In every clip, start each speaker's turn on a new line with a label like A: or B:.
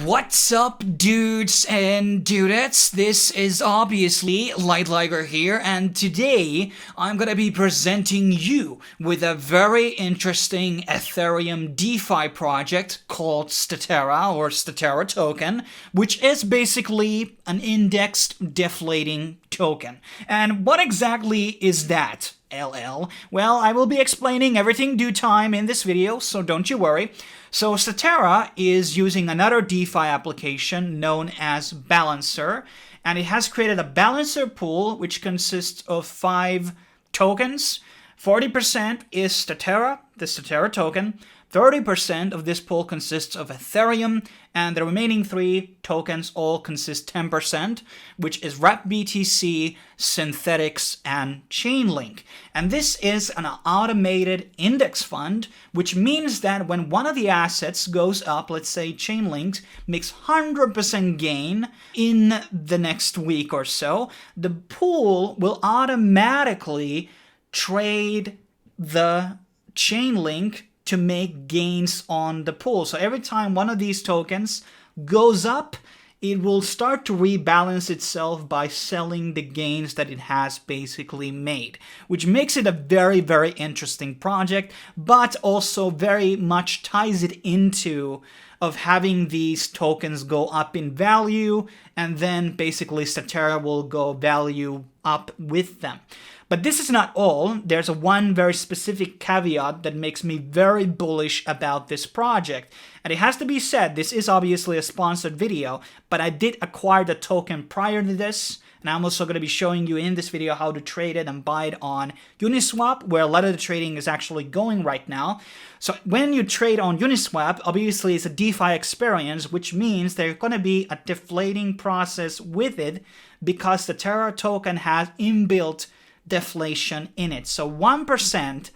A: What's up, dudes and dudettes? This is obviously Light Liger here, and today I'm gonna be presenting you with a very interesting Ethereum DeFi project called Statera, or Statera token, which is basically an indexed deflating token. And what exactly is that, LL? Well, I will be explaining everything due time in this video, so don't you worry. So Statera is using another DeFi application known as Balancer, and it has created a Balancer pool which consists of 5 tokens. 40% is Statera, the Statera token. 30% of this pool consists of Ethereum, and the remaining 3 tokens all consist 10%, which is RepBTC, Synthetics, and Chainlink. And this is an automated index fund, which means that when one of the assets goes up, let's say Chainlink makes 100% gain in the next week or so, the pool will automatically trade the Chainlink to make gains on the pool. So every time one of these tokens goes up, it will start to rebalance itself by selling the gains that it has basically made, which makes it a very, very interesting project, but also very much ties it into of having these tokens go up in value, and then basically Statera will go value up with them. But this is not all. There's one very specific caveat that makes me very bullish about this project. And it has to be said, this is obviously a sponsored video, but I did acquire the token prior to this. And I'm also going to be showing you in this video how to trade it and buy it on Uniswap, where a lot of the trading is actually going right now. So when you trade on Uniswap, obviously it's a DeFi experience, which means there's going to be a deflating process with it because the Terra token has inbuilt deflation in it. So 1%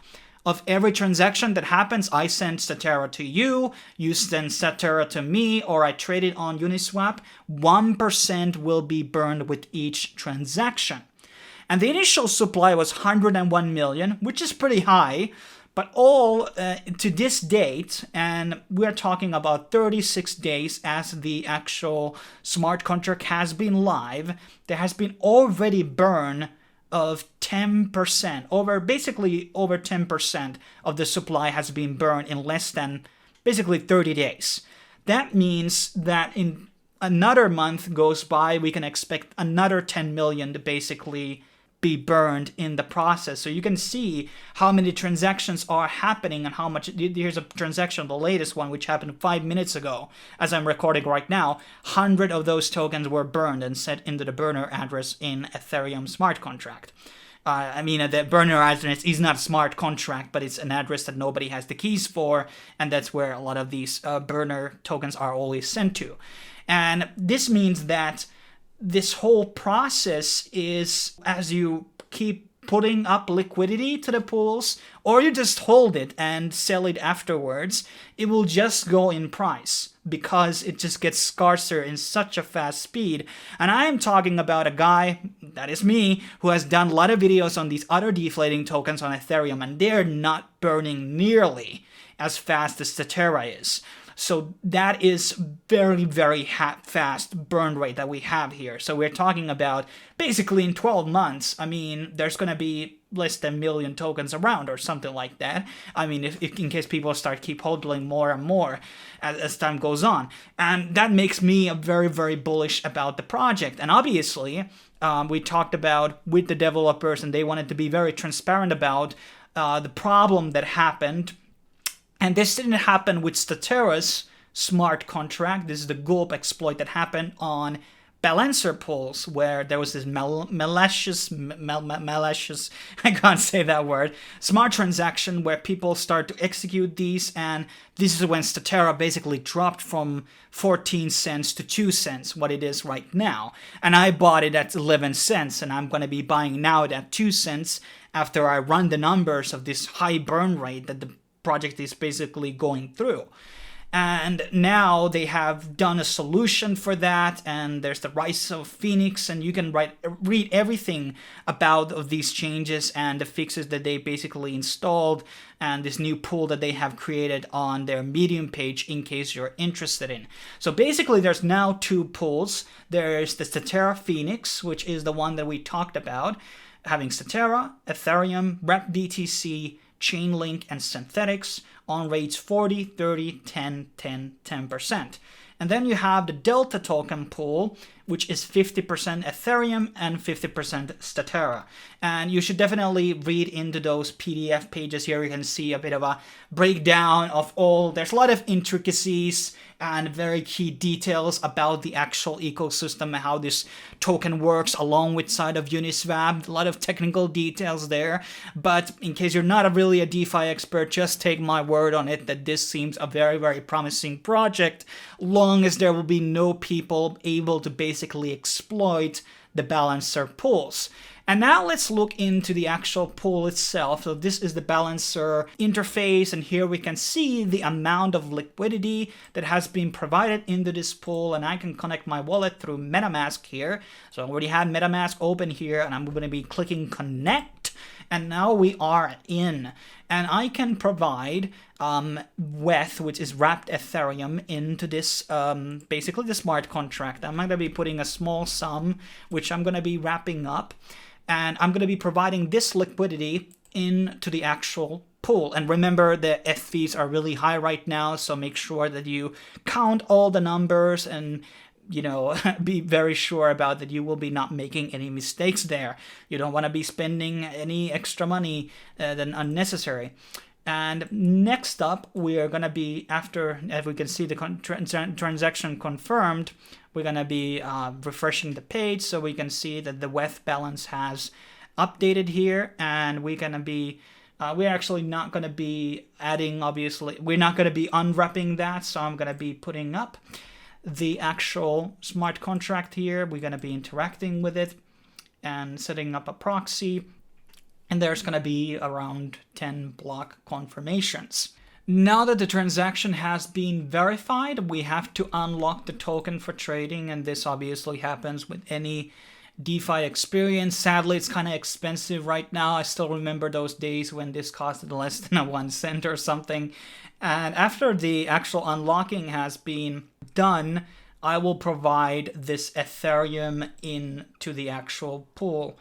A: of every transaction that happens, I send Statera to you, you send Statera to me, or I trade it on Uniswap, 1% will be burned with each transaction. And the initial supply was 101 million, which is pretty high, but all to this date, and we're talking about 36 days as the actual smart contract has been live, there has been already burn of 10%, basically over 10% of the supply has been burned in less than basically 30 days. That means that in another month goes by, we can expect another 10 million to basically be burned in the process. So you can see how many transactions are happening and how much. Here's a transaction, the latest one, which happened 5 minutes ago as I'm recording right now. 100 of those tokens were burned and set into the burner address in Ethereum smart contract. The burner address is not a smart contract, but it's an address that nobody has the keys for, and that's where a lot of these burner tokens are always sent to. And this means that this whole process is, as you keep putting up liquidity to the pools, or you just hold it and sell it afterwards, it will just go in price because it just gets scarcer in such a fast speed. And I am talking about a guy, that is me, who has done a lot of videos on these other deflating tokens on Ethereum, and they're not burning nearly as fast as Statera is. So that is very, very fast burn rate that we have here. So we're talking about basically in 12 months, there's going to be less than 1 million tokens around or something like that. If in case people keep hodling more and more as time goes on. And that makes me very, very bullish about the project. And obviously, we talked about with the developers, and they wanted to be very transparent about the problem that happened. And this didn't happen with Statera's smart contract. This is the gulp exploit that happened on Balancer pools, where there was this malicious, I can't say that word, smart transaction where people start to execute these, and this is when Statera basically dropped from 14 cents to 2 cents, what it is right now. And I bought it at 11 cents, and I'm going to be buying now at 2 cents after I run the numbers of this high burn rate that the project is basically going through. And now they have done a solution for that, and there's the rise of Phoenix, and you can read everything about these changes and the fixes that they basically installed and this new pool that they have created on their Medium page in case you're interested in. So basically there's now two pools. There's the Statera Phoenix, which is the one that we talked about, having Statera, Ethereum, Rep BTC, Chainlink, and Synthetics on rates 40, 30, 10, 10, 10%. And then you have the Delta token pool, which is 50% Ethereum and 50% Statera. And you should definitely read into those PDF pages here. You can see a bit of a breakdown of all. There's a lot of intricacies and very key details about the actual ecosystem and how this token works along with side of Uniswap. A lot of technical details there. But in case you're not really a DeFi expert, just take my word on it that this seems a very, very promising project, long as there will be no people able to basically exploit the balancer pools. And now let's look into the actual pool itself. So this is the balancer interface, and here we can see the amount of liquidity that has been provided into this pool, and I can connect my wallet through MetaMask here. So I already had MetaMask open here, and I'm going to be clicking connect, and now we are in. And I can provide WETH, which is wrapped Ethereum, into this, basically the smart contract. I'm going to be putting a small sum, which I'm going to be wrapping up. And I'm going to be providing this liquidity into the actual pool. And remember, the F fees are really high right now, so make sure that you count all the numbers and, you know, be very sure about that you will be not making any mistakes there. You don't want to be spending any extra money than unnecessary. And next up, we are going to be, after, as we can see the transaction confirmed, we're going to be refreshing the page so we can see that the WETH balance has updated here. And we're going to be, we're actually not going to be adding, obviously, we're not going to be unwrapping that. So I'm going to be putting up the actual smart contract here. We're going to be interacting with it and setting up a proxy. And there's going to be around 10 block confirmations. Now that the transaction has been verified, we have to unlock the token for trading, and this obviously happens with any DeFi experience. Sadly, it's kind of expensive right now. I still remember those days when this costed less than 1 cent or something. And after the actual unlocking has been done, I will provide this Ethereum into the actual pool.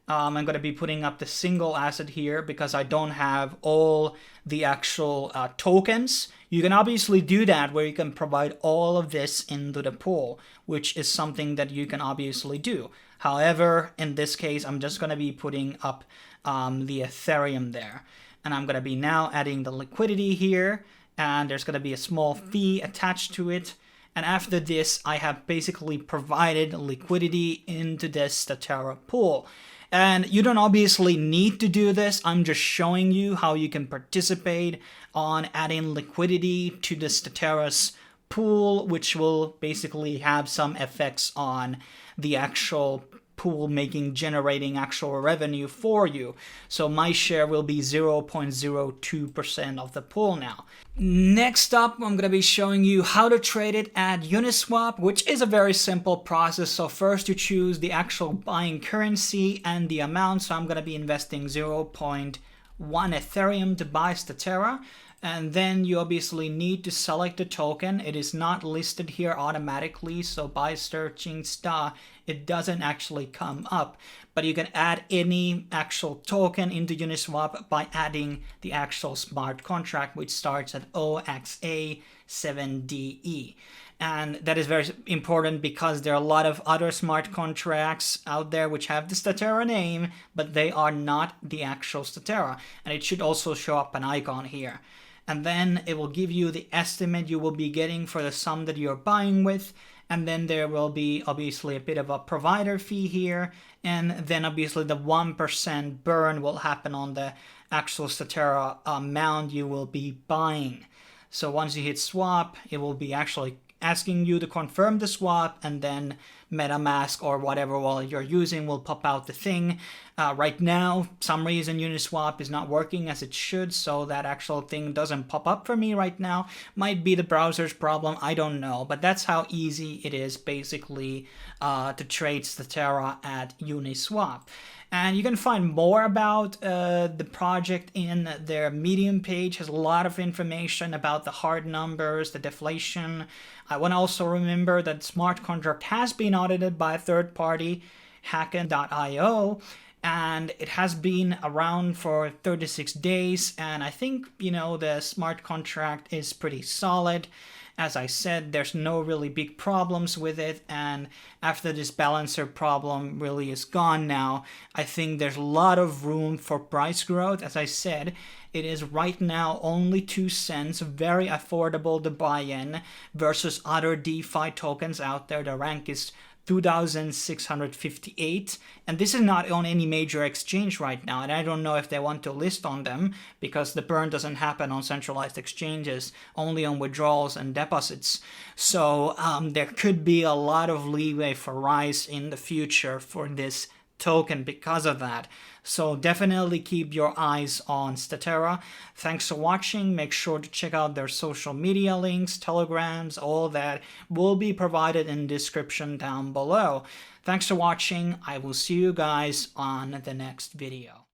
A: I'm going to be putting up the single asset here because I don't have all the actual tokens. You can obviously do that where you can provide all of this into the pool, which is something that you can obviously do. However, in this case, I'm just going to be putting up the Ethereum there. And I'm going to be now adding the liquidity here, and there's going to be a small fee attached to it. And after this, I have basically provided liquidity into this Statera pool. And you don't obviously need to do this. I'm just showing you how you can participate on adding liquidity to the Statera's pool, which will basically have some effects on the actual pool generating actual revenue for you. So my share will be 0.02% of the pool now. Next up, I'm going to be showing you how to trade it at Uniswap, which is a very simple process. So first you choose the actual buying currency and the amount. So I'm going to be investing 0.1 Ethereum to buy Statera. And then you obviously need to select the token. It is not listed here automatically, so by searching STA, it doesn't actually come up. But you can add any actual token into Uniswap by adding the actual smart contract, which starts at OXA7DE. And that is very important because there are a lot of other smart contracts out there which have the Statera name, but they are not the actual Statera. And it should also show up an icon here. And then it will give you the estimate you will be getting for the sum that you're buying with. And then there will be obviously a bit of a provider fee here. And then obviously the 1% burn will happen on the actual Statera amount you will be buying. So once you hit swap, it will be actually asking you to confirm the swap and then MetaMask or whatever wallet you're using will pop out the thing. Right now, some reason Uniswap is not working as it should, so that actual thing doesn't pop up for me right now. Might be the browser's problem, I don't know, but that's how easy it is basically to trade Statera at Uniswap. And you can find more about the project in their Medium page. Has a lot of information about the hard numbers, the deflation. I want to also remember that smart contract has been audited by a third party, Hacken.io, and it has been around for 36 days. And I think, the smart contract is pretty solid. As I said, there's no really big problems with it, and after this balancer problem really is gone now, I think there's a lot of room for price growth. As I said, it is right now only 2 cents, very affordable to buy in versus other DeFi tokens out there. The rank is 2,658, and this is not on any major exchange right now, and I don't know if they want to list on them because the burn doesn't happen on centralized exchanges, only on withdrawals and deposits. So there could be a lot of leeway for rise in the future for this token because of that. So definitely keep your eyes on Statera. Thanks for watching. Make sure to check out their social media links, telegrams, all that will be provided in the description down below. Thanks for watching. I will see you guys on the next video.